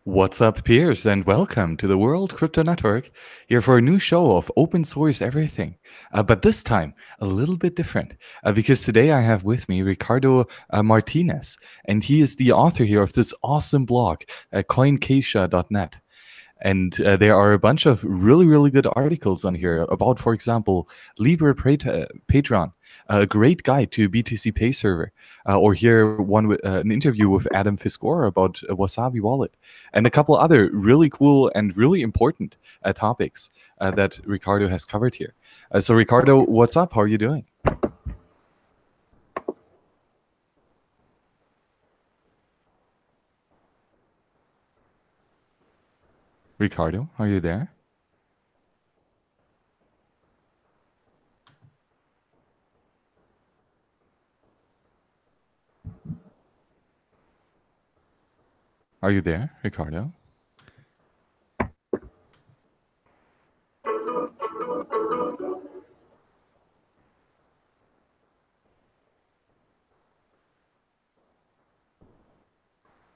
What's up, peers, and welcome to the World Crypto Network, here for a new show of open source everything. But this time, a little bit different, because today I have with me Ricardo Martinez, and he is the author here of this awesome blog, coincatia.net. And there are a bunch of really good articles on here about, for example, Patreon, a great guide to BTC Pay server, or here one with an interview with Adam Fiskor about Wasabi Wallet, and a couple other really cool and really important topics that Ricardo has covered here. So Ricardo, what's up? How are you doing? Ricardo, are you there? Are you there, Ricardo?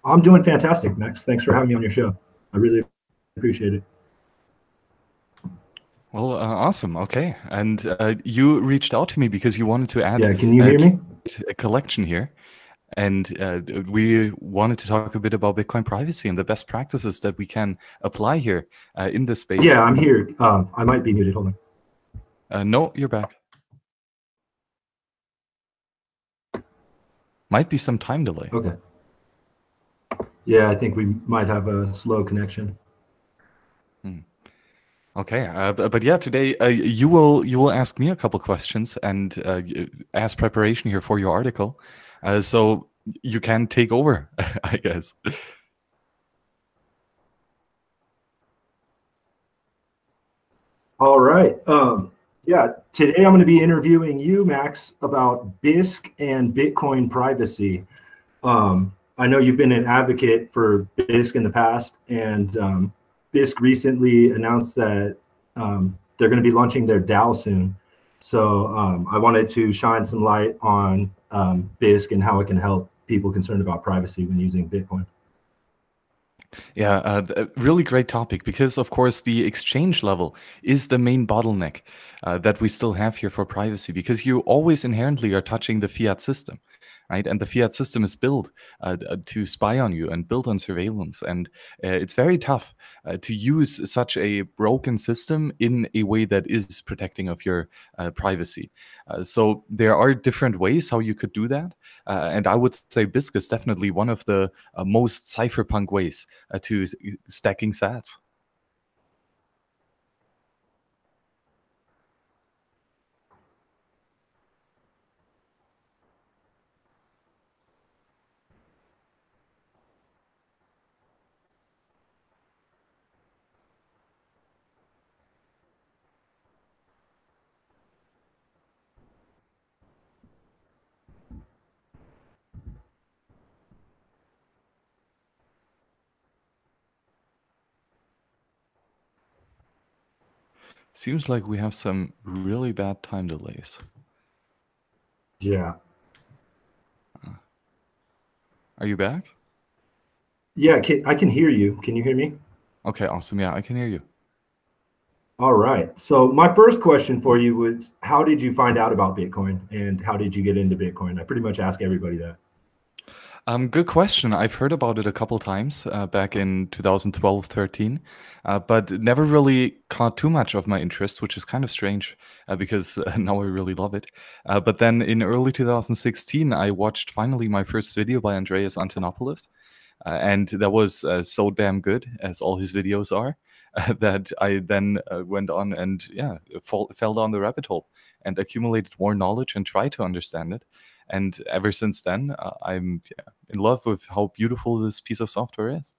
I'm doing fantastic, Max. Thanks for having me on your show. I really appreciate it. Well, awesome. Okay. And you reached out to me because you wanted to add Yeah, can you hear me? a collection here. And we wanted to talk a bit about Bitcoin privacy and the best practices that we can apply here in this space. Yeah, I'm here. I might be muted. Hold on. No, you're back. Might be some time delay. Okay. Yeah, I think we might have a slow connection. Okay, but yeah, today you will ask me a couple questions and as preparation here for your article, so you can take over, I guess. All right. Yeah, today I'm going to be interviewing you, Max, about Bisq and Bitcoin privacy. I know you've been an advocate for Bisq in the past, and Bisq recently announced that they're going to be launching their DAO soon. So I wanted to shine some light on Bisq and how it can help people concerned about privacy when using Bitcoin. Yeah, really great topic, because of course the exchange level is the main bottleneck that we still have here for privacy, because you always inherently are touching the fiat system, right? And the fiat system is built to spy on you and built on surveillance, and it's very tough to use such a broken system in a way that is protecting of your privacy. So there are different ways how you could do that, and I would say Bisq is definitely one of the most cypherpunk ways to stacking sats. Seems like we have some really bad time delays. Yeah. Are you back? Yeah, I can hear you. Can you hear me? Okay, awesome. Yeah, I can hear you. All right. So my first question for you was, how did you find out about Bitcoin and how did you get into Bitcoin? I pretty much ask everybody that. Good question. I've heard about it a couple times back in 2012, 13, but never really caught too much of my interest, which is kind of strange because now I really love it. But then in early 2016, I watched finally my first video by Andreas Antonopoulos, and that was so damn good, as all his videos are, that I then went on and fell down the rabbit hole and accumulated more knowledge and tried to understand it. And ever since then, I'm in love with how beautiful this piece of software is.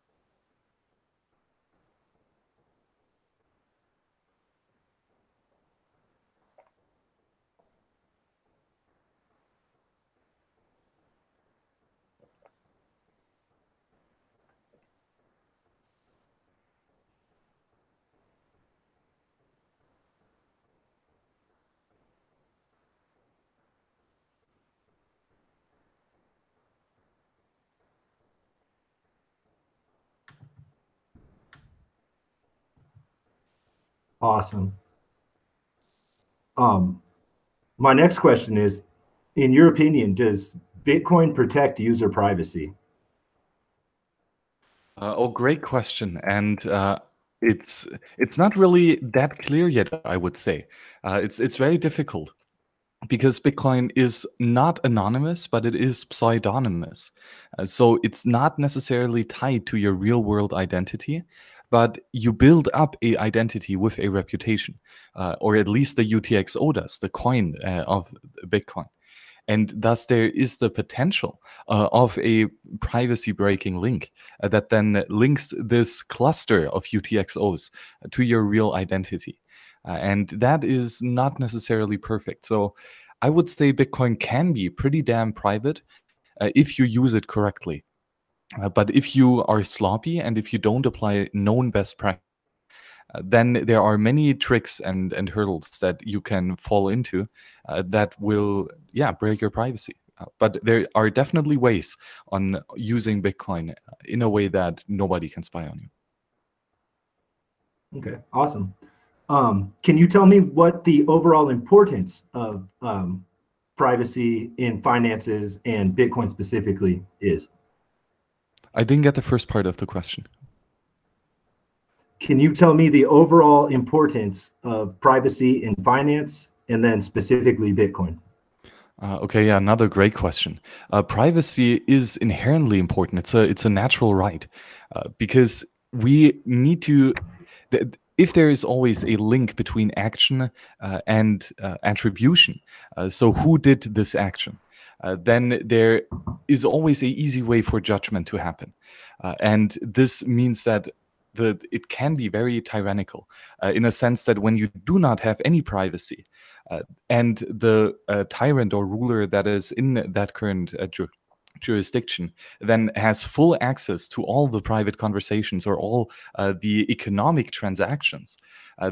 Awesome. My next question is, in your opinion, does Bitcoin protect user privacy? Great question. And it's not really that clear yet, I would say. It's very difficult because Bitcoin is not anonymous, but it is pseudonymous. So it's not necessarily tied to your real world identity, but you build up a identity with a reputation, or at least the UTXO does, the coin of Bitcoin. And thus, there is the potential of a privacy breaking link that then links this cluster of UTXOs to your real identity. And that is not necessarily perfect. So I would say Bitcoin can be pretty damn private if you use it correctly. But if you are sloppy and if you don't apply known best practice, then there are many tricks and hurdles that you can fall into that will, break your privacy. But there are definitely ways on using Bitcoin in a way that nobody can spy on you. Okay, awesome. Can you tell me what the overall importance of privacy in finances and Bitcoin specifically is? I didn't get the first part of the question. Can you tell me the overall importance of privacy in finance and then specifically Bitcoin? Okay, yeah, another great question. Privacy is inherently important. It's a natural right because we need to. If there is always a link between action and attribution, so who did this action? Then there is always an easy way for judgment to happen, and this means that it can be very tyrannical in a sense that when you do not have any privacy and the tyrant or ruler that is in that current jurisdiction then has full access to all the private conversations or all the economic transactions,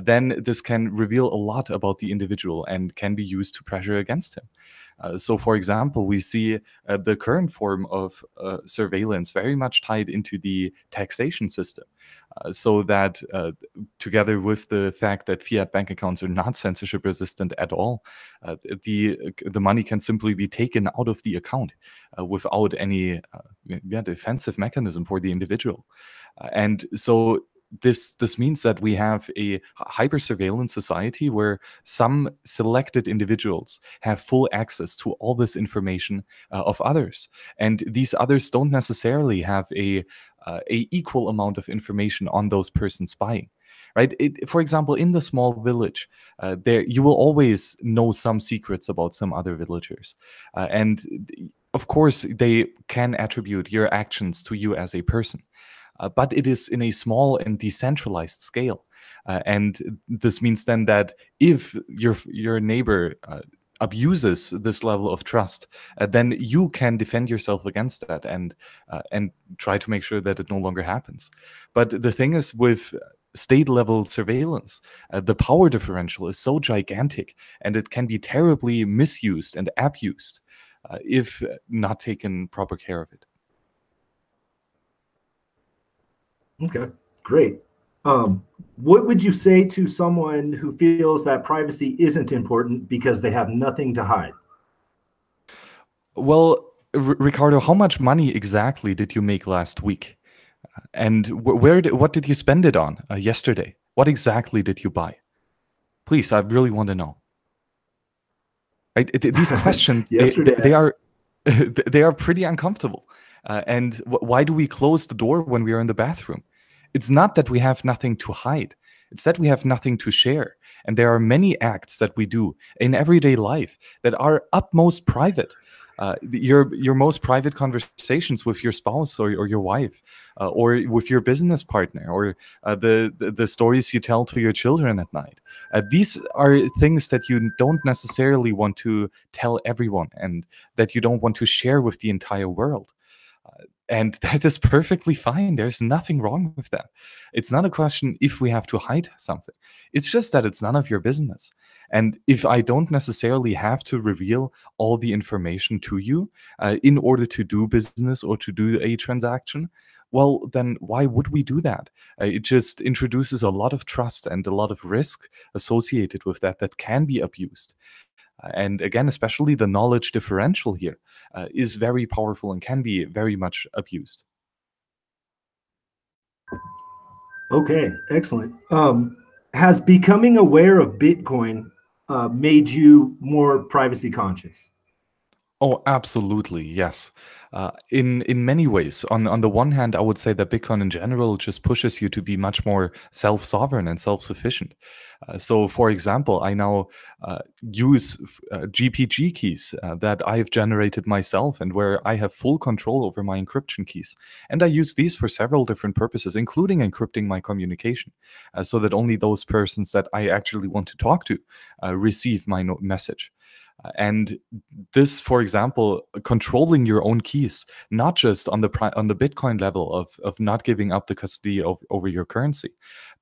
then this can reveal a lot about the individual and can be used to pressure against him. So, for example, we see the current form of surveillance very much tied into the taxation system. So that together with the fact that fiat bank accounts are not censorship resistant at all, the money can simply be taken out of the account without any defensive mechanism for the individual. And so this means that we have a hyper surveillance society where some selected individuals have full access to all this information of others, and these others don't necessarily have a equal amount of information on those persons spying. Right? For example, in the small village, there you will always know some secrets about some other villagers, and of course they can attribute your actions to you as a person. But it is in a small and decentralized scale. And this means then that if your neighbor abuses this level of trust, then you can defend yourself against that and try to make sure that it no longer happens. But the thing is, with state-level surveillance, the power differential is so gigantic, and it can be terribly misused and abused if not taken proper care of it. Okay, great. What would you say to someone who feels that privacy isn't important because they have nothing to hide? Well, Ricardo, how much money exactly did you make last week? And what did you spend it on yesterday? What exactly did you buy? Please, I really want to know. Right? These questions, they are they are pretty uncomfortable. And why do we close the door when we are in the bathroom? It's not that we have nothing to hide. It's that we have nothing to share. And there are many acts that we do in everyday life that are utmost private. Your most private conversations with your spouse or your wife, or with your business partner, or the stories you tell to your children at night. These are things that you don't necessarily want to tell everyone and that you don't want to share with the entire world. And that is perfectly fine. There's nothing wrong with that. It's not a question if we have to hide something. It's just that it's none of your business. And if I don't necessarily have to reveal all the information to you in order to do business or to do a transaction, well, then why would we do that? It just introduces a lot of trust and a lot of risk associated with that can be abused. And again, especially the knowledge differential here is very powerful and can be very much abused. Okay, excellent. Has becoming aware of Bitcoin made you more privacy conscious? Oh, absolutely, yes. In many ways, on the one hand, I would say that Bitcoin in general just pushes you to be much more self-sovereign and self-sufficient. So, for example, I now use GPG keys that I have generated myself, and where I have full control over my encryption keys. And I use these for several different purposes, including encrypting my communication, so that only those persons that I actually want to talk to receive my message. And this, for example, controlling your own keys, not just on the Bitcoin level of not giving up the custody over your currency,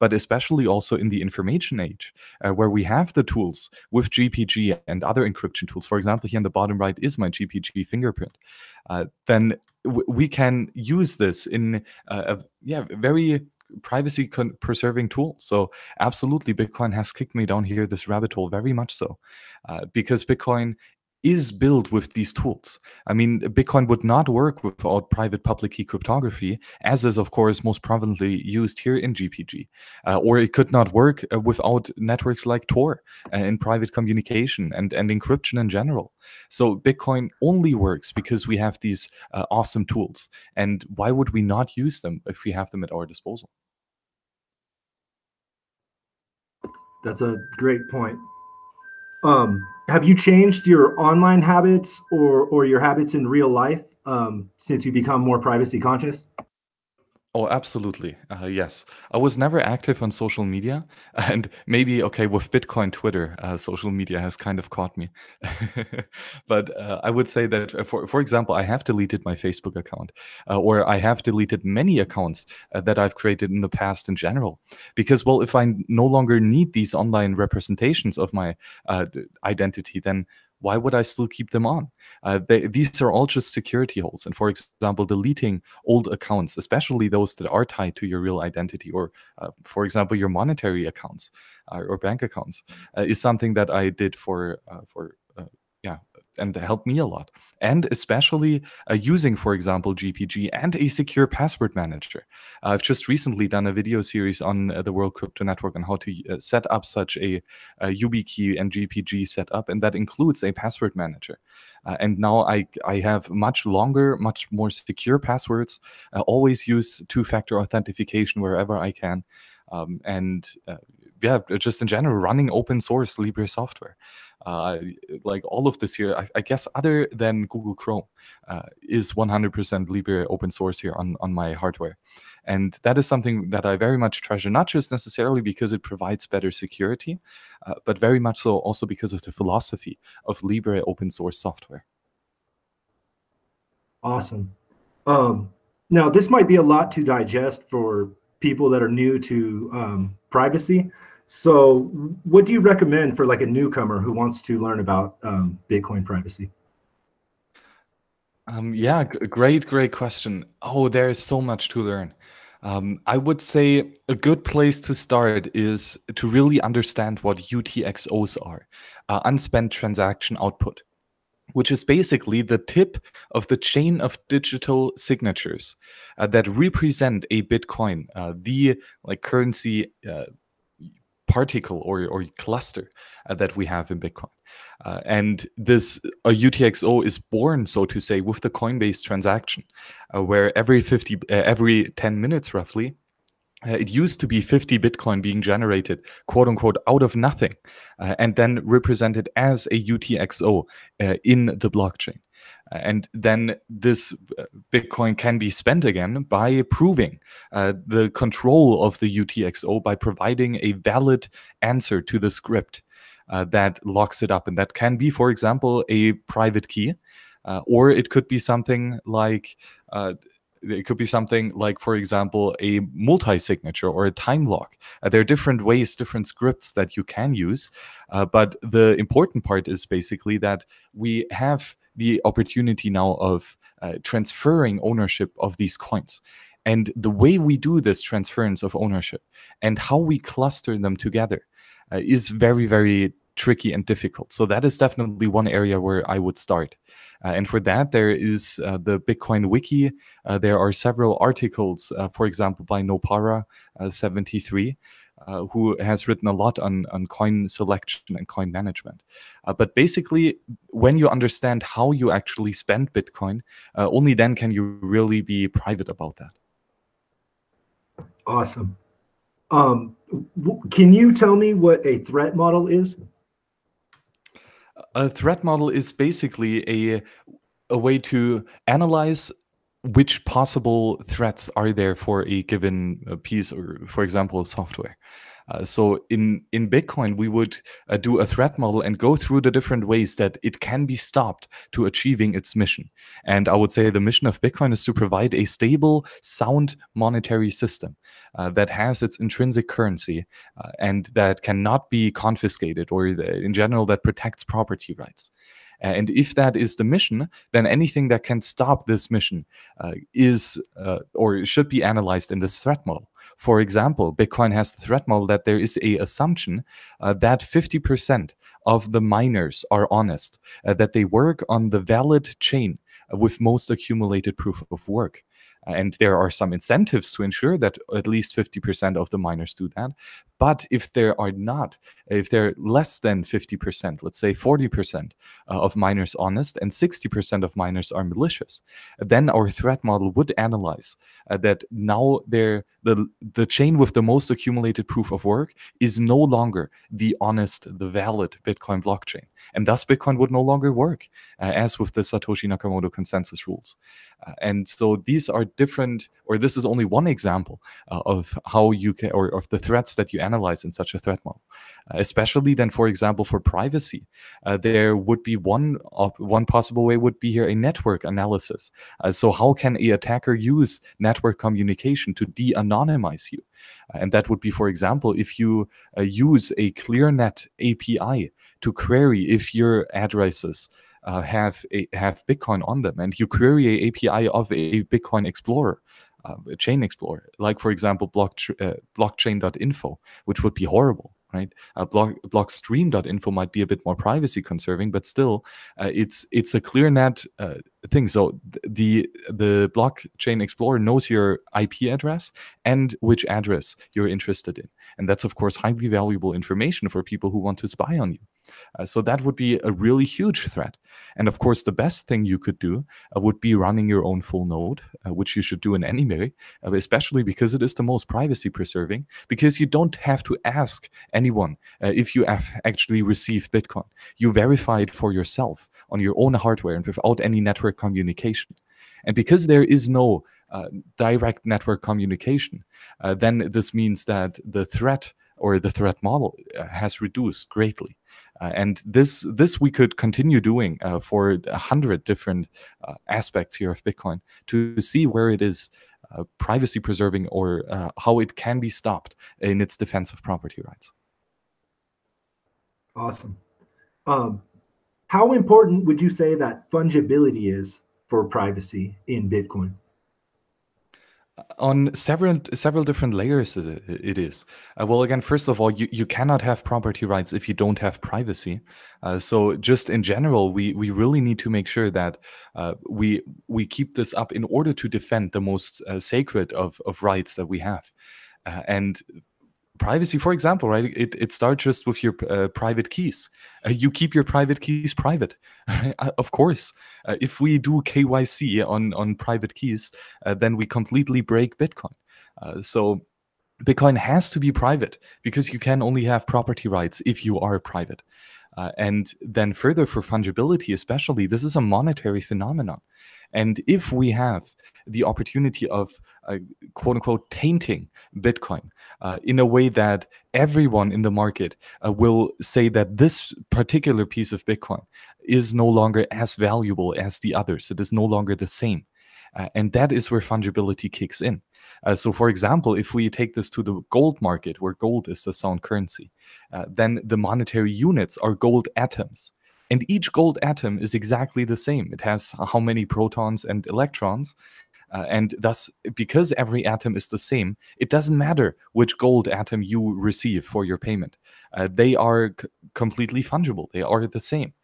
but especially also in the information age, where we have the tools with GPG and other encryption tools. For example, here on the bottom right is my GPG fingerprint. Then we can use this in a very privacy preserving tool. So absolutely, Bitcoin has kicked me down here this rabbit hole very much so, because Bitcoin is built with these tools. I mean, Bitcoin would not work without private public key cryptography, as is, of course, most prevalently used here in GPG. Or it could not work without networks like Tor in private communication and encryption in general. So Bitcoin only works because we have these awesome tools. And why would we not use them if we have them at our disposal? That's a great point. Have you changed your online habits or your habits in real life since you become more privacy conscious? Oh, absolutely. Yes. I was never active on social media. And maybe, okay, with Bitcoin Twitter, social media has kind of caught me. But I would say that, for example, I have deleted my Facebook account, or I have deleted many accounts that I've created in the past in general. Because, well, if I no longer need these online representations of my identity, then why would I still keep them on? These are all just security holes. And for example, deleting old accounts, especially those that are tied to your real identity, or for example, your monetary accounts or bank accounts, is something that I did for yeah, and helped me a lot. And especially using, for example, GPG and a secure password manager. I've just recently done a video series on the World Crypto Network on how to set up such a Yubikey and GPG setup, and that includes a password manager. And now I have much longer, much more secure passwords. Always use two-factor authentication wherever I can. Yeah, just in general, running open source Libre software. Like all of this here, I guess other than Google Chrome, is 100% Libre open source here on my hardware. And that is something that I very much treasure, not just necessarily because it provides better security, but very much so also because of the philosophy of Libre open source software. Awesome. Now, this might be a lot to digest for people that are new to privacy. So what do you recommend for like a newcomer who wants to learn about Bitcoin privacy? Yeah, great question. Oh, there is so much to learn. I would say a good place to start is to really understand what UTXOs are, unspent transaction output, which is basically the tip of the chain of digital signatures that represent a Bitcoin, the like currency particle or cluster that we have in Bitcoin. And this UTXO is born, so to say, with the Coinbase transaction, where every 10 minutes roughly, it used to be 50 Bitcoin being generated, quote unquote, out of nothing, and then represented as a UTXO in the blockchain. And then this Bitcoin can be spent again by proving the control of the UTXO by providing a valid answer to the script that locks it up. And that can be, for example, a private key, or it could be something like for example, a multi-signature or a time lock. There are different ways, different scripts that you can use. But the important part is basically that we have the opportunity now of transferring ownership of these coins. And the way we do this transference of ownership and how we cluster them together is very, very tricky and difficult. So that is definitely one area where I would start. And for that, there is the Bitcoin wiki. There are several articles, for example, by Nopara73, who has written a lot on coin selection and coin management. But basically, when you understand how you actually spend Bitcoin, only then can you really be private about that. Awesome. Can you tell me what a threat model is? A threat model is basically a way to analyze which possible threats are there for a given piece, or for example, software. So in Bitcoin, we would do a threat model and go through the different ways that it can be stopped to achieving its mission. And I would say the mission of Bitcoin is to provide a stable, sound monetary system that has its intrinsic currency and that cannot be confiscated, or in general, that protects property rights. And if that is the mission, then anything that can stop this mission is or should be analyzed in this threat model. For example, Bitcoin has the threat model that there is an assumption that 50% of the miners are honest, that they work on the valid chain with most accumulated proof of work. And there are some incentives to ensure that at least 50% of the miners do that. But if there are not, if they're less than 50%, let's say 40% of miners honest and 60% of miners are malicious, then our threat model would analyze that now the chain with the most accumulated proof of work is no longer the honest, the valid Bitcoin blockchain. And thus Bitcoin would no longer work as with the Satoshi Nakamoto consensus rules. And so these are different, or this is only one example of how you can, or of the threats that you analyze in such a threat model. Especially then, for example, for privacy, there would be one possible way would be here a network analysis. So how can an attacker use network communication to de-anonymize you? And that would be, for example, if you use a ClearNet API to query if your addresses have Bitcoin on them, and you query an API of a Bitcoin Explorer, a chain explorer, like for example blockchain.info, which would be horrible, right? Blockstream.info might be a bit more privacy conserving, but still, it's a ClearNet thing. So the blockchain explorer knows your IP address and which address you're interested in, and that's of course highly valuable information for people who want to spy on you. So that would be a really huge threat. And of course, the best thing you could do would be running your own full node, which you should do in any way, especially because it is the most privacy preserving, because you don't have to ask anyone if you have actually received Bitcoin. You verify it for yourself on your own hardware and without any network communication. And because there is no direct network communication, then this means that the threat or the threat model has reduced greatly. And this we could continue doing for 100 different aspects here of Bitcoin to see where it is privacy preserving, or how it can be stopped in its defense of property rights. Awesome. How important would you say that fungibility is for privacy in Bitcoin? On several different layers it is. Well, again, first of all, you cannot have property rights if you don't have privacy. So just in general, we really need to make sure that we keep this up in order to defend the most sacred of rights that we have. And privacy, for example, right? It starts just with your private keys. You keep your private keys private, right? Of course. If we do KYC on private keys, then we completely break Bitcoin. So Bitcoin has to be private because you can only have property rights if you are private. And then further, for fungibility especially, this is a monetary phenomenon. And if we have the opportunity of quote unquote tainting Bitcoin in a way that everyone in the market will say that this particular piece of Bitcoin is no longer as valuable as the others, it is no longer the same. And that is where fungibility kicks in. So, for example, if we take this to the gold market, where gold is the sound currency, then the monetary units are gold atoms. And each gold atom is exactly the same. It has how many protons and electrons. And thus, because every atom is the same, it doesn't matter which gold atom you receive for your payment. They are completely fungible. They are the same.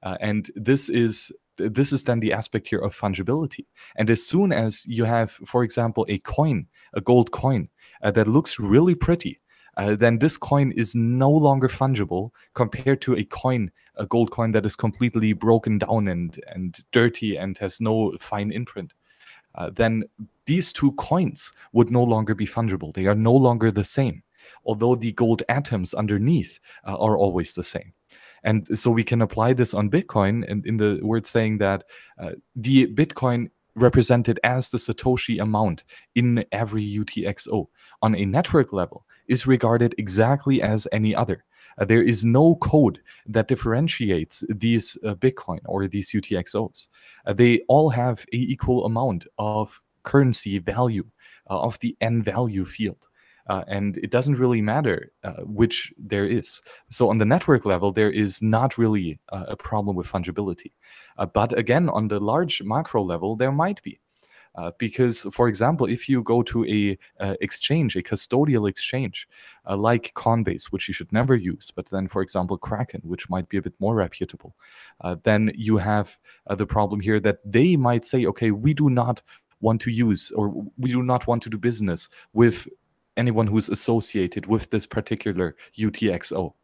And this is then the aspect here of fungibility. And as soon as you have, for example, a coin, a gold coin that looks really pretty, then this coin is no longer fungible compared to a gold coin that is completely broken down and dirty and has no fine imprint. Then these two coins would no longer be fungible. They are no longer the same, although the gold atoms underneath are always the same. And so we can apply this on Bitcoin, and in the word saying that the Bitcoin represented as the Satoshi amount in every UTXO on a network level is regarded exactly as any other. There is no code that differentiates these Bitcoin or these UTXOs. They all have an equal amount of currency value of the N value field. And it doesn't really matter which there is. So on the network level, there is not really a problem with fungibility. But again, on the large macro level, there might be. Because, for example, if you go to a exchange, a custodial exchange, like Coinbase, which you should never use, but then, for example, Kraken, which might be a bit more reputable, then you have the problem here that they might say, okay, we do not want to use, or we do not want to do business with anyone who's associated with this particular UTXO.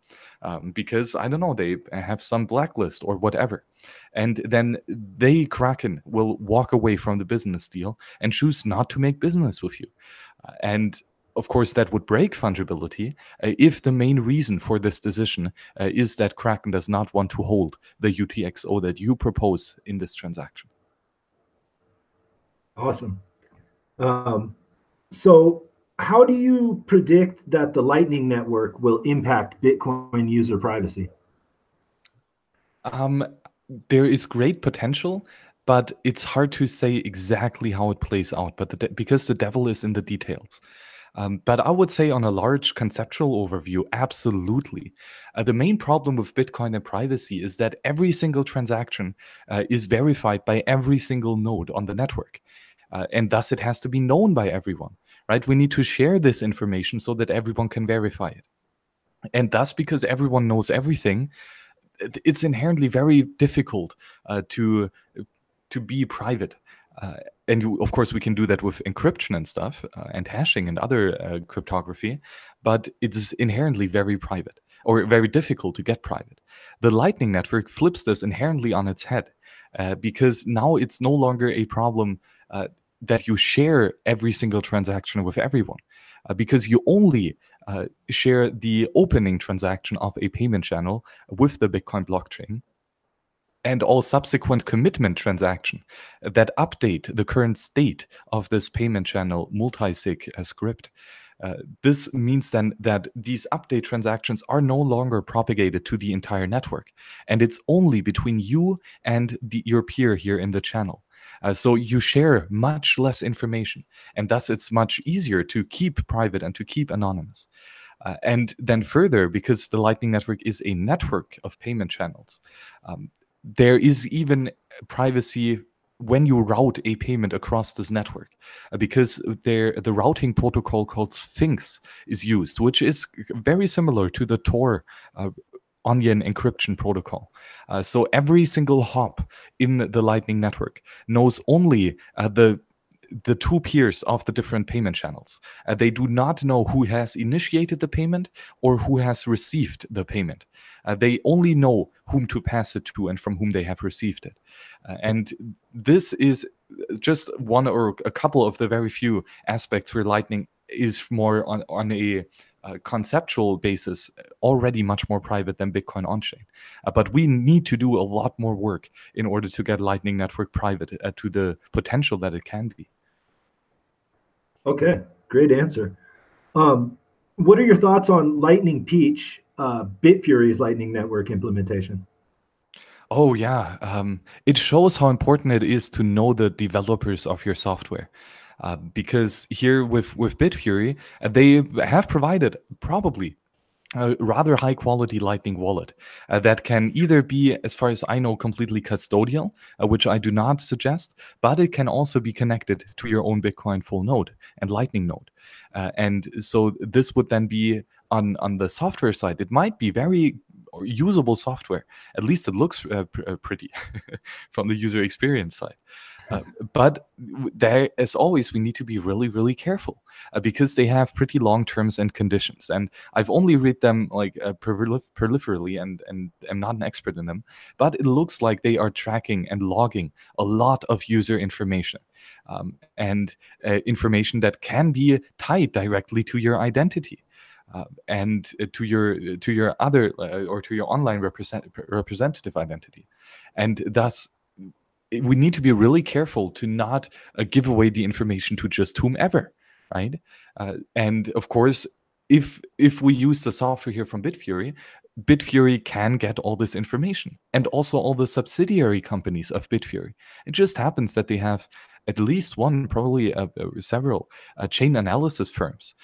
Because, I don't know, they have some blacklist or whatever. And then they, Kraken, will walk away from the business deal and choose not to make business with you. And of course, that would break fungibility if the main reason for this decision is that Kraken does not want to hold the UTXO that you propose in this transaction. Awesome. So how do you predict that the Lightning Network will impact Bitcoin user privacy? There is great potential, but it's hard to say exactly how it plays out, but because the devil is in the details. But I would say on a large conceptual overview, absolutely. The main problem with Bitcoin and privacy is that every single transaction is verified by every single node on the network. And thus it has to be known by everyone, right? We need to share this information so that everyone can verify it. And thus, because everyone knows everything, it's inherently very difficult to be private. And of course, we can do that with encryption and stuff, and hashing and other cryptography, but it's inherently very private, or very difficult to get private. The Lightning Network flips this inherently on its head, because now it's no longer a problem that you share every single transaction with everyone, because you only share the opening transaction of a payment channel with the Bitcoin blockchain, and all subsequent commitment transactions that update the current state of this payment channel multi-sig script. This means then that these update transactions are no longer propagated to the entire network, and it's only between you and your peer here in the channel. So you share much less information, and thus it's much easier to keep private and to keep anonymous. And then further, because the Lightning Network is a network of payment channels, there is even privacy when you route a payment across this network, because the routing protocol called Sphinx is used, which is very similar to the Tor onion encryption protocol. So every single hop in the Lightning Network knows only the two peers of the different payment channels. They do not know who has initiated the payment or who has received the payment. They only know whom to pass it to and from whom they have received it. And this is just one or a couple of the very few aspects where Lightning is more on a conceptual basis already much more private than Bitcoin on-chain. But we need to do a lot more work in order to get Lightning Network private to the potential that it can be. Okay, great answer. What are your thoughts on Lightning Peach, Bitfury's Lightning Network implementation? Oh, yeah. It shows how important it is to know the developers of your software. Because here with Bitfury, they have provided probably a rather high quality Lightning wallet that can either be, as far as I know, completely custodial, which I do not suggest, but it can also be connected to your own Bitcoin full node and Lightning node. And so this would then be on the software side. It might be very usable software. At least it looks pretty from the user experience side. But there, as always, we need to be really, really careful because they have pretty long terms and conditions. And I've only read them like proliferally and am not an expert in them. But it looks like they are tracking and logging a lot of user information. And information that can be tied directly to your identity. And to your other or to your online representative identity, and thus we need to be really careful to not give away the information to just whomever, right? And of course, if we use the software here from Bitfury can get all this information, and also all the subsidiary companies of Bitfury. It just happens that they have at least one, probably several chain analysis firms.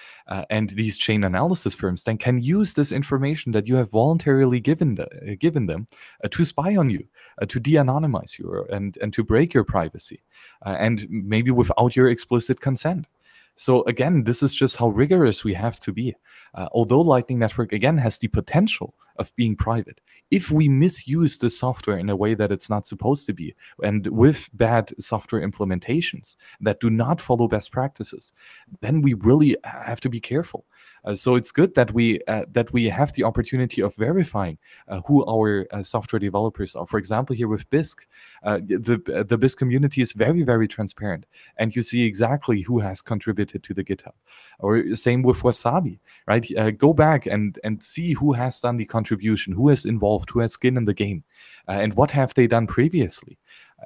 And these chain analysis firms then can use this information that you have voluntarily given them to spy on you, to de-anonymize you, and to break your privacy, and maybe without your explicit consent. So again, this is just how rigorous we have to be. Although Lightning Network, again, has the potential of being private, if we misuse the software in a way that it's not supposed to be, and with bad software implementations that do not follow best practices, then we really have to be careful. So it's good that we have the opportunity of verifying who our software developers are. For example, here with Bisq, the Bisq community is very, very transparent, and you see exactly who has contributed to the GitHub. Or same with Wasabi, right? Go back and see who has done the contribution, who is involved, who has skin in the game, and what have they done previously,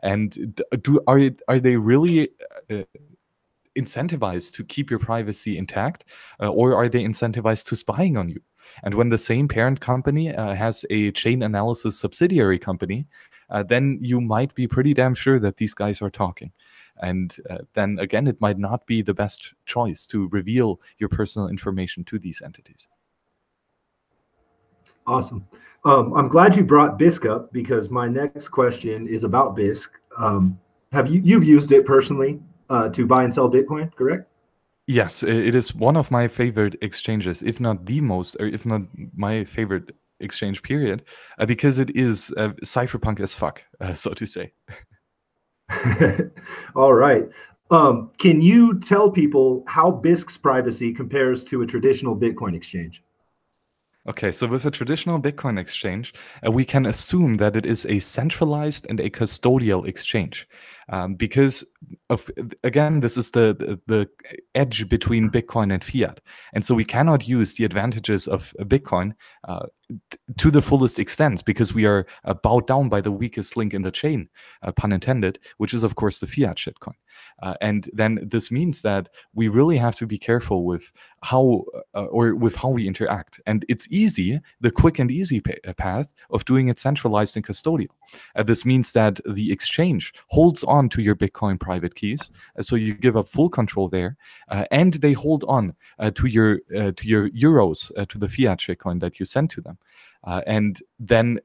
and are they really incentivized to keep your privacy intact, or are they incentivized to spying on you? And when the same parent company has a chain analysis subsidiary company, then you might be pretty damn sure that these guys are talking. And then again, it might not be the best choice to reveal your personal information to these entities. Awesome. I'm glad you brought Bisq up, because my next question is about Bisq. You've used it personally to buy and sell Bitcoin, correct? Yes, it is one of my favorite exchanges, if not the most, or if not my favorite exchange period, because it is cypherpunk as fuck, so to say. All right. Can you tell people how Bisq's privacy compares to a traditional Bitcoin exchange? Okay, so with a traditional Bitcoin exchange, we can assume that it is a centralized and a custodial exchange, because again, this is the edge between Bitcoin and fiat, and so we cannot use the advantages of Bitcoin to the fullest extent, because we are bowed down by the weakest link in the chain, pun intended, which is of course the fiat shitcoin. And then this means that we really have to be careful with how we interact. And it's easy, the quick and easy path of doing it centralized and custodial. This means that the exchange holds on to your Bitcoin private keys, so you give up full control there, and they hold on to your euros, to the fiat shitcoin that you send to them, and then.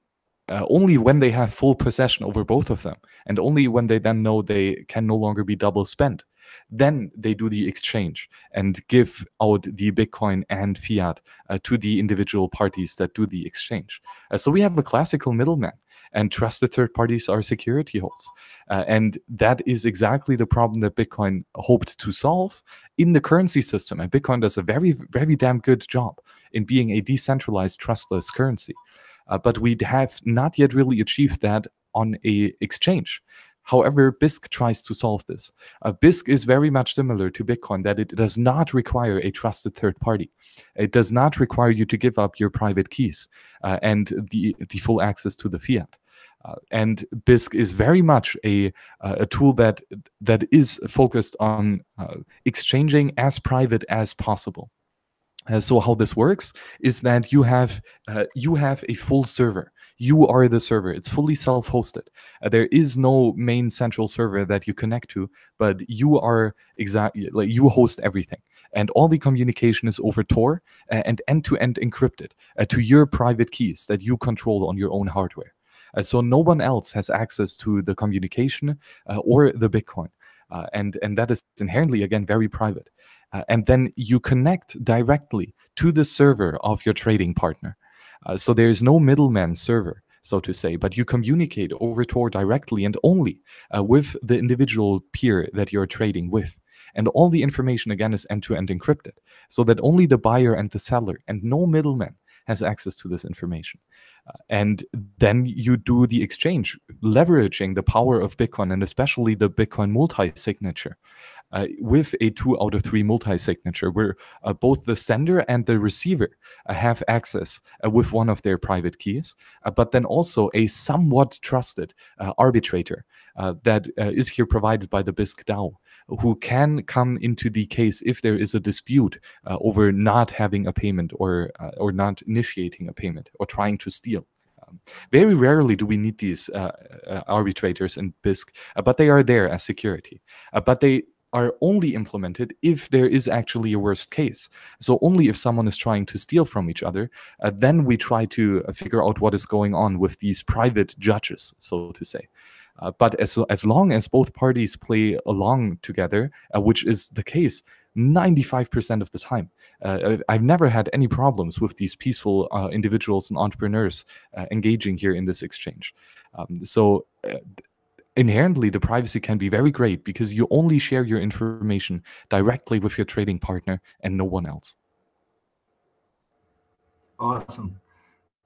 Only when they have full possession over both of them, and only when they then know they can no longer be double spent, then they do the exchange and give out the Bitcoin and fiat to the individual parties that do the exchange. So we have a classical middleman, and trusted third parties are security holes. And that is exactly the problem that Bitcoin hoped to solve in the currency system. And Bitcoin does a very, very damn good job in being a decentralized, trustless currency. But we have not yet really achieved that on a exchange. However, Bisq tries to solve this. Bisq is very much similar to Bitcoin, that it does not require a trusted third party. It does not require you to give up your private keys and the full access to the fiat. And Bisq is very much a tool that is focused on exchanging as private as possible. So how this works is that you have a full server. You are the server. It's fully self-hosted. There is no main central server that you connect to, but you are exactly like you host everything. And all the communication is over Tor and end-to-end encrypted to your private keys that you control on your own hardware. So no one else has access to the communication or the Bitcoin. And that is inherently, again, very private. And then you connect directly to the server of your trading partner. So there is no middleman server, so to say, but you communicate over Tor directly and only with the individual peer that you're trading with. And all the information, again, is end-to-end encrypted, so that only the buyer and the seller and no middleman has access to this information. And then you do the exchange, leveraging the power of Bitcoin and especially the Bitcoin multi-signature. With a 2 out of 3 multi-signature, where both the sender and the receiver have access with one of their private keys, but then also a somewhat trusted arbitrator that is here provided by the Bisq DAO, who can come into the case if there is a dispute over not having a payment or not initiating a payment or trying to steal. Very rarely do we need these arbitrators in Bisq, but they are there as security. But they are only implemented if there is actually a worst case. So only if someone is trying to steal from each other, then we try to figure out what is going on with these private judges, so to say. But as long as both parties play along together, which is the case 95% of the time, I've never had any problems with these peaceful individuals and entrepreneurs engaging here in this exchange. Inherently, the privacy can be very great because you only share your information directly with your trading partner and no one else. Awesome.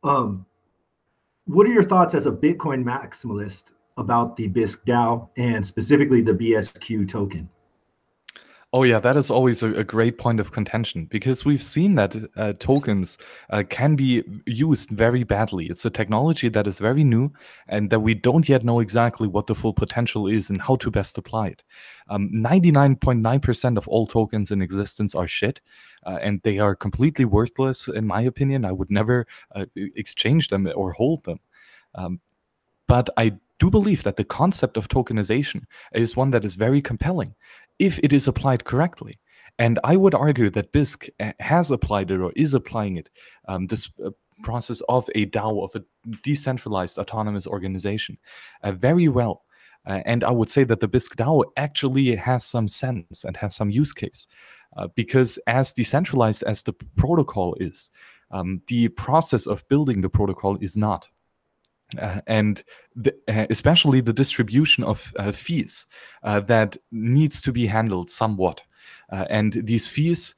What are your thoughts as a Bitcoin maximalist about the Bisq DAO and specifically the BSQ token? Oh yeah, that is always a great point of contention because we've seen that tokens can be used very badly. It's a technology that is very new and that we don't yet know exactly what the full potential is and how to best apply it. 99.9% of all tokens in existence are shit, and they are completely worthless in my opinion. I would never exchange them or hold them. But I do believe that the concept of tokenization is one that is very compelling if it is applied correctly. And I would argue that Bisq has applied it or is applying it, this process of a DAO, of a decentralized autonomous organization, very well. And I would say that the Bisq DAO actually has some sense and has some use case. Because as decentralized as the protocol is, the process of building the protocol is not. And especially the distribution of fees that needs to be handled somewhat. And these fees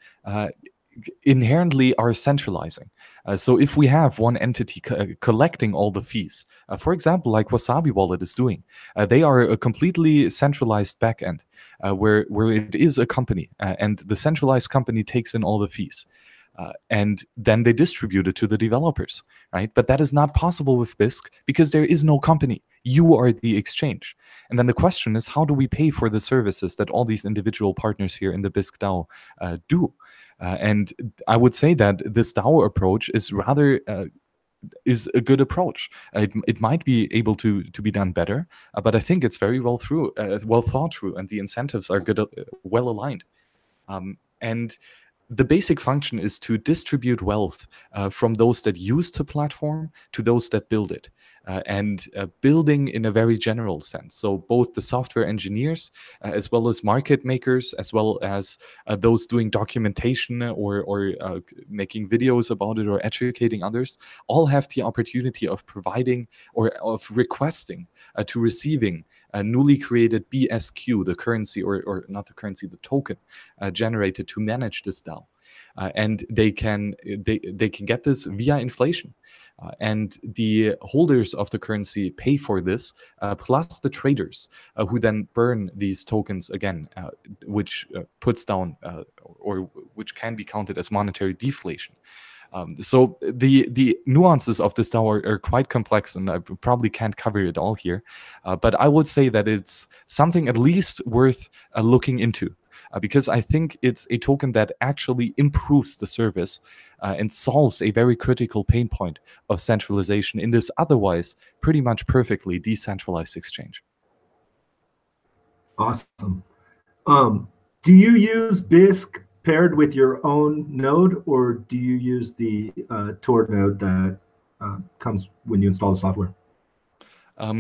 inherently are centralizing. So if we have one entity collecting all the fees, for example, like Wasabi Wallet is doing, they are a completely centralized backend where it is a company and the centralized company takes in all the fees. And then they distribute it to the developers, right? But that is not possible with Bisq because there is no company. You are the exchange. And then the question is, how do we pay for the services that all these individual partners here in the Bisq DAO do? And I would say that this DAO approach is rather is a good approach. It might be able to be done better, but I think it's very well thought through, and the incentives are good, well aligned. And the basic function is to distribute wealth from those that use the platform to those that build it. And building in a very general sense. So both the software engineers, as well as market makers, as well as those doing documentation or making videos about it or educating others, all have the opportunity of providing or of requesting to receiving a newly created BSQ, the currency or not the currency, the token generated to manage this DAO. And they can get this via inflation. And the holders of the currency pay for this, plus the traders who then burn these tokens again, which puts down or which can be counted as monetary deflation. So the nuances of this DAO are quite complex, and I probably can't cover it all here. But I would say that it's something at least worth looking into. because I think it's a token that actually improves the service and solves a very critical pain point of centralization in this otherwise pretty much perfectly decentralized exchange. Awesome. Do you use Bisq paired with your own node, or do you use the Tor node that comes when you install the software?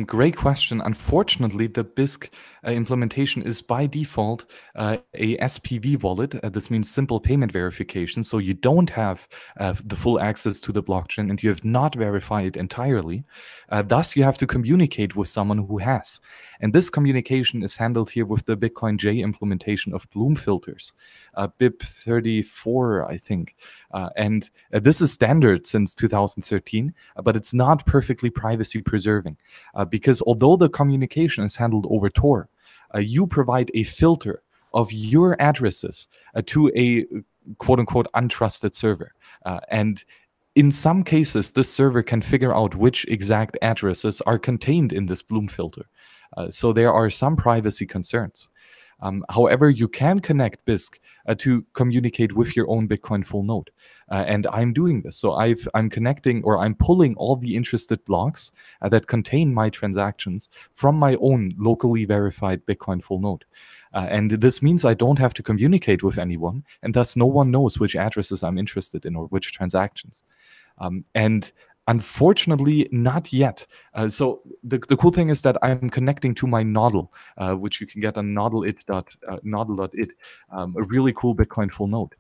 Great question. Unfortunately, the Bisq implementation is by default a SPV wallet. This means simple payment verification. So you don't have the full access to the blockchain and you have not verified entirely. Thus, you have to communicate with someone who has. And this communication is handled here with the Bitcoin J implementation of Bloom filters, BIP34, I think. And this is standard since 2013, but it's not perfectly privacy preserving. Because although the communication is handled over Tor, you provide a filter of your addresses to a quote-unquote untrusted server. And in some cases, this server can figure out which exact addresses are contained in this Bloom filter. So there are some privacy concerns. However, you can connect Bisq to communicate with your own Bitcoin full node. And I'm doing this. So I'm connecting, or I'm pulling all the interested blocks that contain my transactions from my own locally verified Bitcoin full node. And this means I don't have to communicate with anyone, and thus no one knows which addresses I'm interested in or which transactions. And unfortunately, not yet. So the cool thing is that I'm connecting to my Nodl, which you can get on nodl.it, a really cool Bitcoin full node.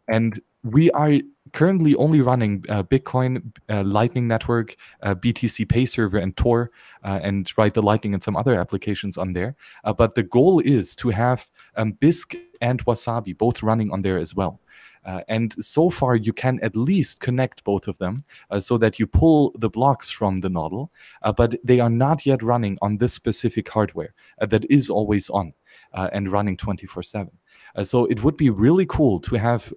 And we are currently only running Bitcoin, Lightning Network, BTC Pay Server, and Tor, and the Lightning and some other applications on there. But the goal is to have Bisq and Wasabi both running on there as well. And so far, you can at least connect both of them so that you pull the blocks from the Nodl, but they are not yet running on this specific hardware that is always on and running 24/7. So it would be really cool to have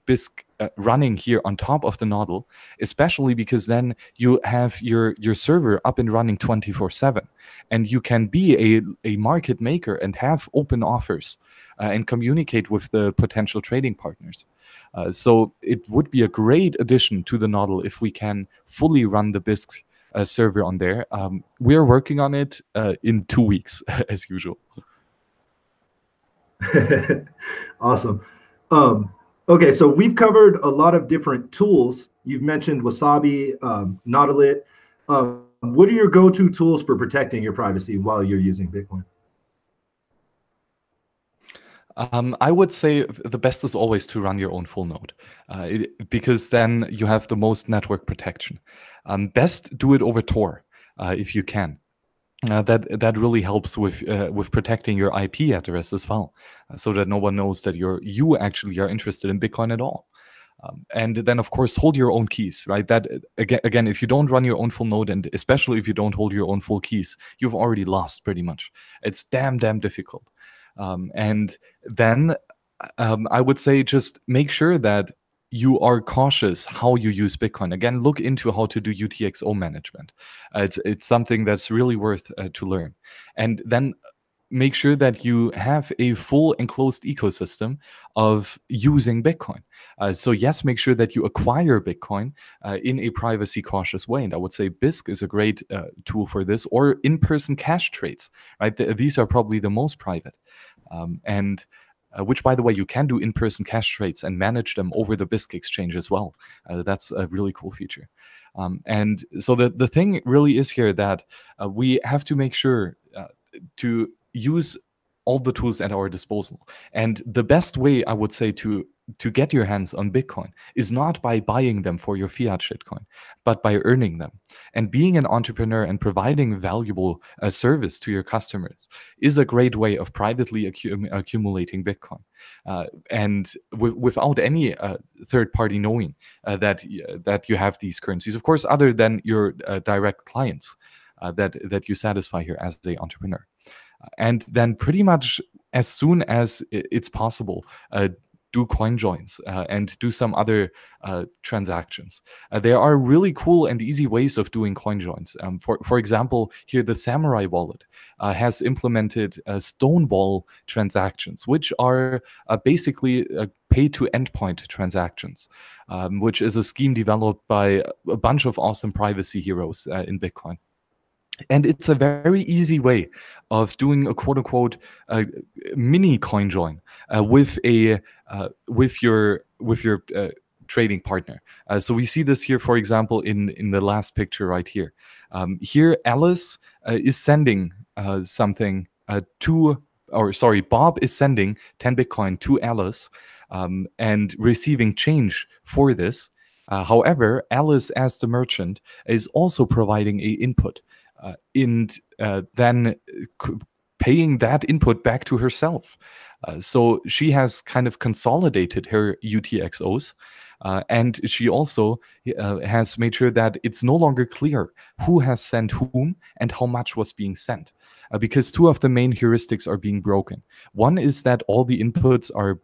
Bisq running here on top of the Nodl, especially because then you have your server up and running 24/7, and you can be a market maker and have open offers and communicate with the potential trading partners. So it would be a great addition to the Nodl if we can fully run the Bisq server on there. We are working on it in 2 weeks, as usual. Awesome. Okay, so we've covered a lot of different tools. You've mentioned Wasabi, Nodl. What are your go-to tools for protecting your privacy while you're using Bitcoin? I would say the best is always to run your own full node, because then you have the most network protection. Best do it over Tor if you can. That really helps with protecting your IP address as well, so that no one knows that you actually are interested in Bitcoin at all. And then, of course, hold your own keys, right? That again, if you don't run your own full node, and especially if you don't hold your own full keys, you've already lost pretty much. It's damn difficult. And then I would say just make sure that you are cautious how you use Bitcoin. Again, look into how to do UTXO management. It's something that's really worth to learn. And then make sure that you have a full enclosed ecosystem of using Bitcoin. So yes, make sure that you acquire Bitcoin in a privacy cautious way. And I would say Bisq is a great tool for this, or in-person cash trades, right? These are probably the most private. Which, by the way, you can do in-person cash trades and manage them over the Bisq exchange as well. That's a really cool feature. And so the thing really is here that we have to make sure to use all the tools at our disposal. And the best way, I would say, to get your hands on Bitcoin is not by buying them for your fiat shitcoin, but by earning them. And being an entrepreneur and providing valuable service to your customers is a great way of privately accumulating Bitcoin. And without any third party knowing that you have these currencies, of course, other than your direct clients that you satisfy here as an entrepreneur. And then pretty much as soon as it's possible, do coin joins and do some other transactions. There are really cool and easy ways of doing coin joins. For example, here the Samurai wallet has implemented Stonewall transactions, which are basically pay-to-endpoint transactions, which is a scheme developed by a bunch of awesome privacy heroes in Bitcoin. And it's a very easy way of doing a quote-unquote mini coin join with your trading partner. So we see this here, for example, in the last picture right here. Here, Alice is sending something Bob is sending 10 Bitcoin to Alice and receiving change for this. However, Alice, as the merchant, is also providing a input. And then paying that input back to herself. So she has kind of consolidated her UTXOs, and she also has made sure that it's no longer clear who has sent whom and how much was being sent. Because two of the main heuristics are being broken. One is that all the inputs are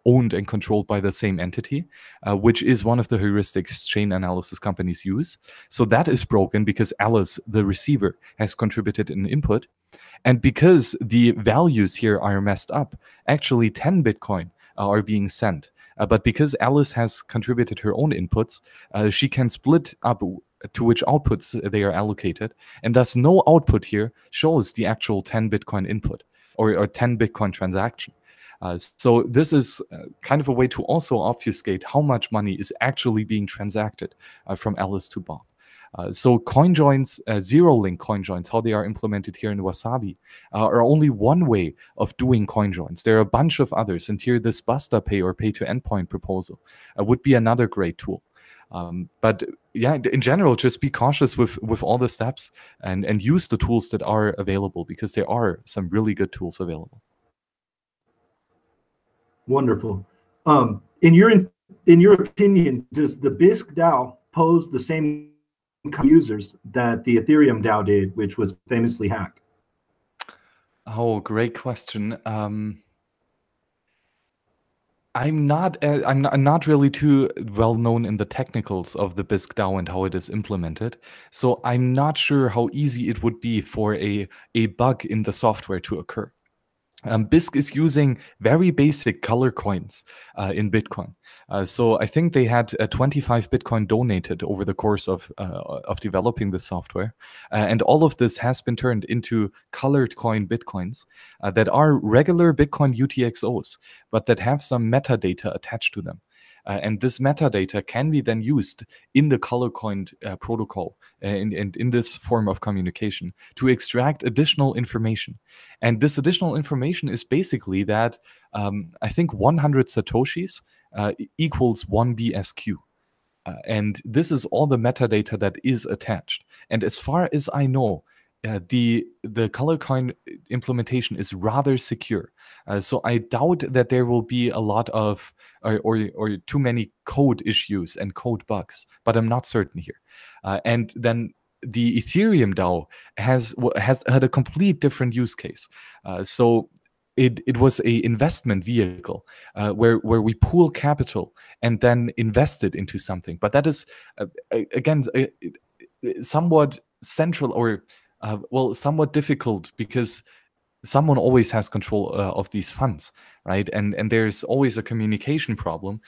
owned and controlled by the same entity, which is one of the heuristics chain analysis companies use. So that is broken because Alice, the receiver, has contributed an input. And because the values here are messed up, actually 10 Bitcoin are being sent. But because Alice has contributed her own inputs, she can split up to which outputs they are allocated. And thus no output here shows the actual 10 Bitcoin input or 10 Bitcoin transaction. So this is kind of a way to also obfuscate how much money is actually being transacted from Alice to Bob. So coin joins, zero-link coin joins, how they are implemented here in Wasabi, are only one way of doing coin joins. There are a bunch of others, and here this Busta Pay or pay-to-endpoint proposal would be another great tool. But yeah, in general, just be cautious with all the steps and use the tools that are available, because there are some really good tools available. Wonderful. In your opinion, does the Bisq DAO pose the same users that the Ethereum DAO did, which was famously hacked? Oh, great question. I'm not really too well known in the technicals of the Bisq DAO and how it is implemented, so I'm not sure how easy it would be for a bug in the software to occur. Bisq is using very basic color coins in Bitcoin. So I think they had 25 Bitcoin donated over the course of developing the software. And all of this has been turned into colored coin Bitcoins that are regular Bitcoin UTXOs, but that have some metadata attached to them. And this metadata can be then used in the color coin protocol in this form of communication to extract additional information. And this additional information is basically that I think 100 Satoshis equals 1 BSQ. And this is all the metadata that is attached. And as far as I know, the color coin implementation is rather secure. So I doubt that there will be a lot of or too many code issues and code bugs, but I'm not certain here. And then the Ethereum DAO has had a complete different use case. So it was a investment vehicle where we pool capital and then invest it into something. But that is again somewhat central or somewhat difficult, because someone always has control of these funds, right? And there's always a communication problem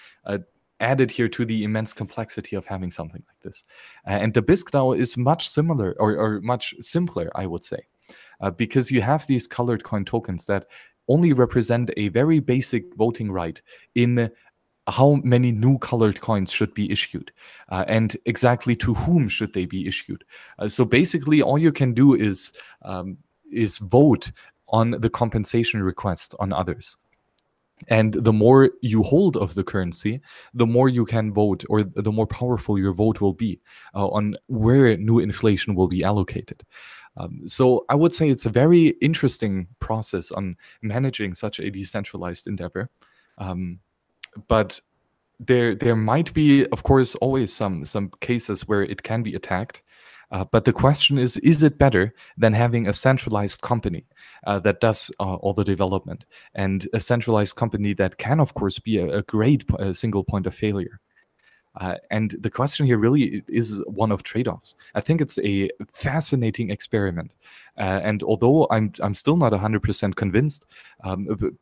added here to the immense complexity of having something like this. And the Bisq DAO is much similar or much simpler, I would say, because you have these colored coin tokens that only represent a very basic voting right in how many new colored coins should be issued and exactly to whom should they be issued. So basically all you can do is vote on the compensation request on others. And the more you hold of the currency, the more you can vote, or the more powerful your vote will be on where new inflation will be allocated. So I would say it's a very interesting process on managing such a decentralized endeavor. But there might be, of course, always some cases where it can be attacked. But the question is it better than having a centralized company that does all the development, and a centralized company that can, of course, be a great single point of failure? And the question here really is one of trade-offs. I think it's a fascinating experiment. And although I'm still not 100% convinced,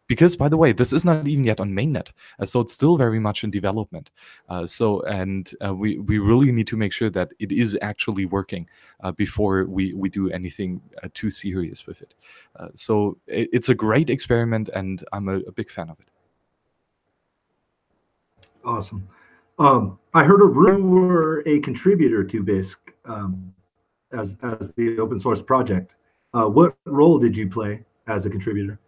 because, by the way, this is not even yet on mainnet, so it's still very much in development. We really need to make sure that it is actually working before we do anything too serious with it. So it's a great experiment, and I'm a big fan of it. Awesome. I heard you were a contributor to Bisq as the open source project. What role did you play as a contributor?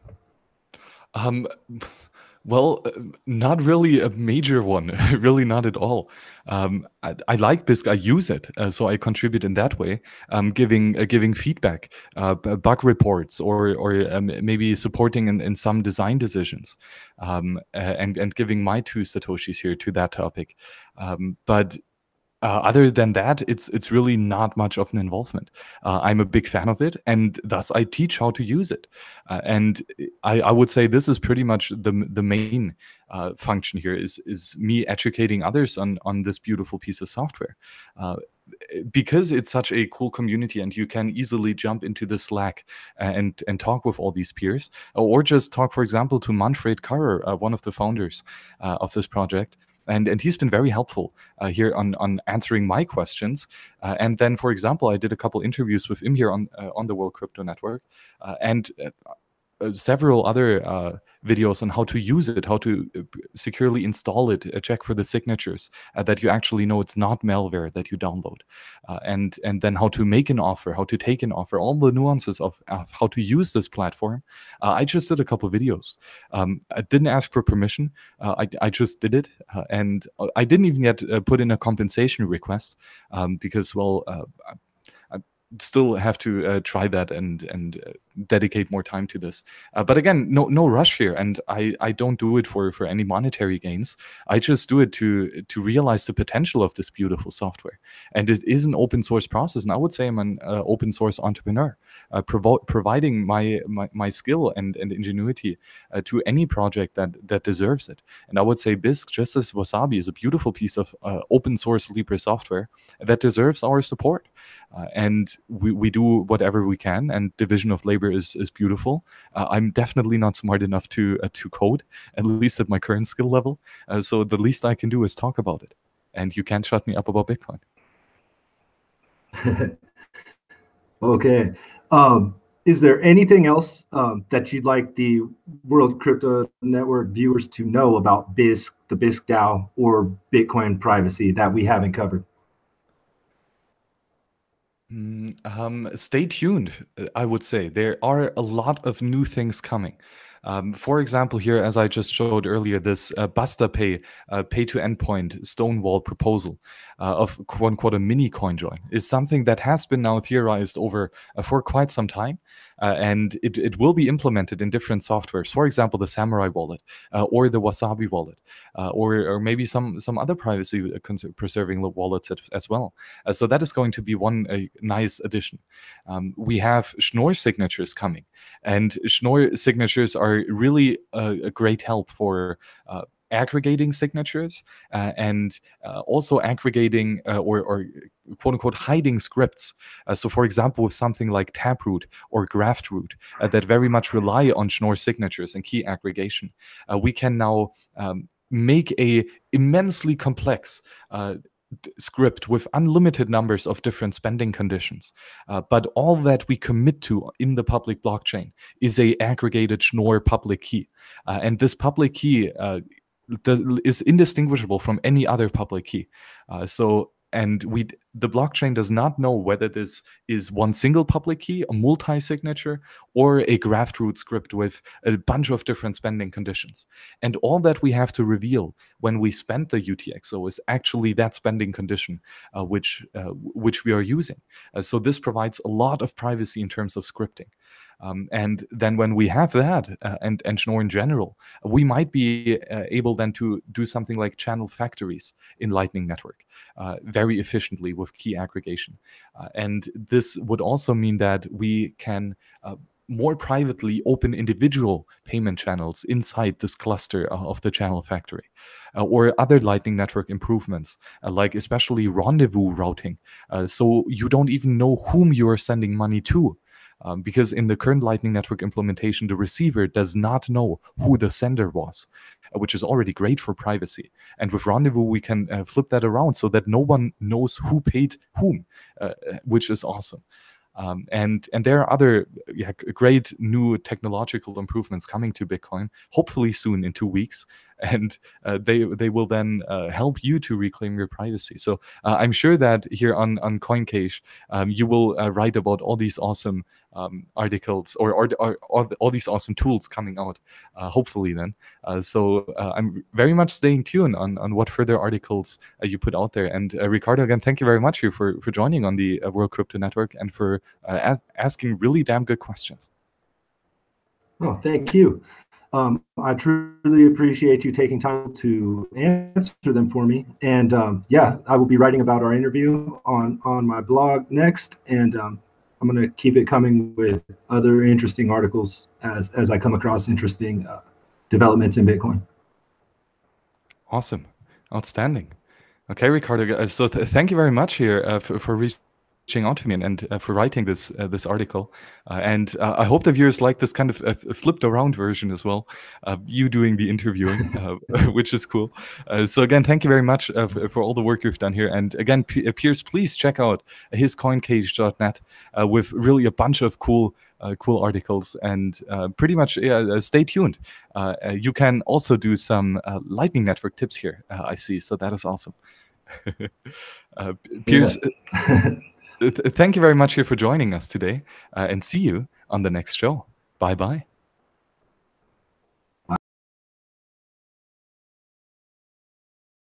Well, not really a major one, really not at all. I like Bisq, I use it, so I contribute in that way, giving feedback, bug reports, or maybe supporting in some design decisions, and giving my 2 satoshis here to that topic. But other than that, it's really not much of an involvement. I'm a big fan of it, and thus I teach how to use it. And I would say this is pretty much the main function here is me educating others on this beautiful piece of software. Because it's such a cool community, and you can easily jump into the Slack and talk with all these peers, or just talk, for example, to Manfred Karrer, one of the founders of this project. And he's been very helpful here on answering my questions. And then, for example, I did a couple interviews with him here on the World Crypto Network, and several other videos on how to use it, how to securely install it, check for the signatures, that you actually know it's not malware that you download, and then how to make an offer, how to take an offer, all the nuances of how to use this platform. I just did a couple videos. I didn't ask for permission. I just did it, and I didn't even yet put in a compensation request, because, well, I still have to try that and dedicate more time to this. But again, no rush here, and I don't do it for any monetary gains. I just do it to realize the potential of this beautiful software. And it is an open source process, and I would say I'm an open source entrepreneur, providing my skill and ingenuity to any project that deserves it. And I would say Bisq, just as Wasabi, is a beautiful piece of open source Libre software that deserves our support. And we do whatever we can, and division of labor is beautiful. I'm definitely not smart enough to code, at least at my current skill level. So the least I can do is talk about it. And you can't shut me up about Bitcoin. Okay. Is there anything else that you'd like the World Crypto Network viewers to know about Bisq, the Bisq DAO, or Bitcoin privacy that we haven't covered? Stay tuned, I would say. There are a lot of new things coming. For example, here, as I just showed earlier, this Basta Pay, pay-to-endpoint Stonewall proposal of quote-unquote a mini CoinJoin is something that has been now theorized over for quite some time. And it will be implemented in different softwares. For example, the Samurai wallet, or the Wasabi wallet, or maybe some other privacy preserving wallets as well. So that is going to be one nice addition. We have Schnorr signatures coming, and Schnorr signatures are really a great help for aggregating signatures, and also aggregating or quote unquote hiding scripts. So for example, with something like Taproot or Graftroot that very much rely on Schnorr signatures and key aggregation, we can now make a immensely complex script with unlimited numbers of different spending conditions. But all that we commit to in the public blockchain is a aggregated Schnorr public key. And this public key is indistinguishable from any other public key. The blockchain does not know whether this is one single public key, a multi-signature, or a Graftroot script with a bunch of different spending conditions. And all that we have to reveal when we spend the UTXO is actually that spending condition which we are using. So this provides a lot of privacy in terms of scripting. And then when we have that, and Schnorr in general, we might be able then to do something like channel factories in Lightning Network very efficiently with key aggregation. And this would also mean that we can more privately open individual payment channels inside this cluster of the channel factory, or other Lightning Network improvements, like especially rendezvous routing. So you don't even know whom you are sending money to. Because in the current Lightning Network implementation, the receiver does not know who the sender was, which is already great for privacy. And with Rendezvous, we can flip that around so that no one knows who paid whom, which is awesome. And there are other great new technological improvements coming to Bitcoin, hopefully soon in 2 weeks. And they will then help you to reclaim your privacy. So I'm sure that here on CoinCage, you will write about all these awesome articles or all these awesome tools coming out, hopefully then. So I'm very much staying tuned on what further articles you put out there. And Ricardo, again, thank you very much here for joining on the World Crypto Network and for asking really damn good questions. Oh, thank you. I truly appreciate you taking time to answer them for me. And yeah, I will be writing about our interview on my blog next. And I'm going to keep it coming with other interesting articles as I come across interesting developments in Bitcoin. Awesome. Outstanding. Okay, Ricardo. So thank you very much here for reaching out to me and for writing this article. And I hope the viewers like this kind of flipped around version as well, you doing the interviewing, which is cool. So again, thank you very much for all the work you've done here. And again, Piers, please check out his coincage.net with really a bunch of cool articles, and pretty much stay tuned. You can also do some Lightning Network tips here, I see, so that is awesome. Piers, thank you very much here for joining us today, and see you on the next show. Bye-bye.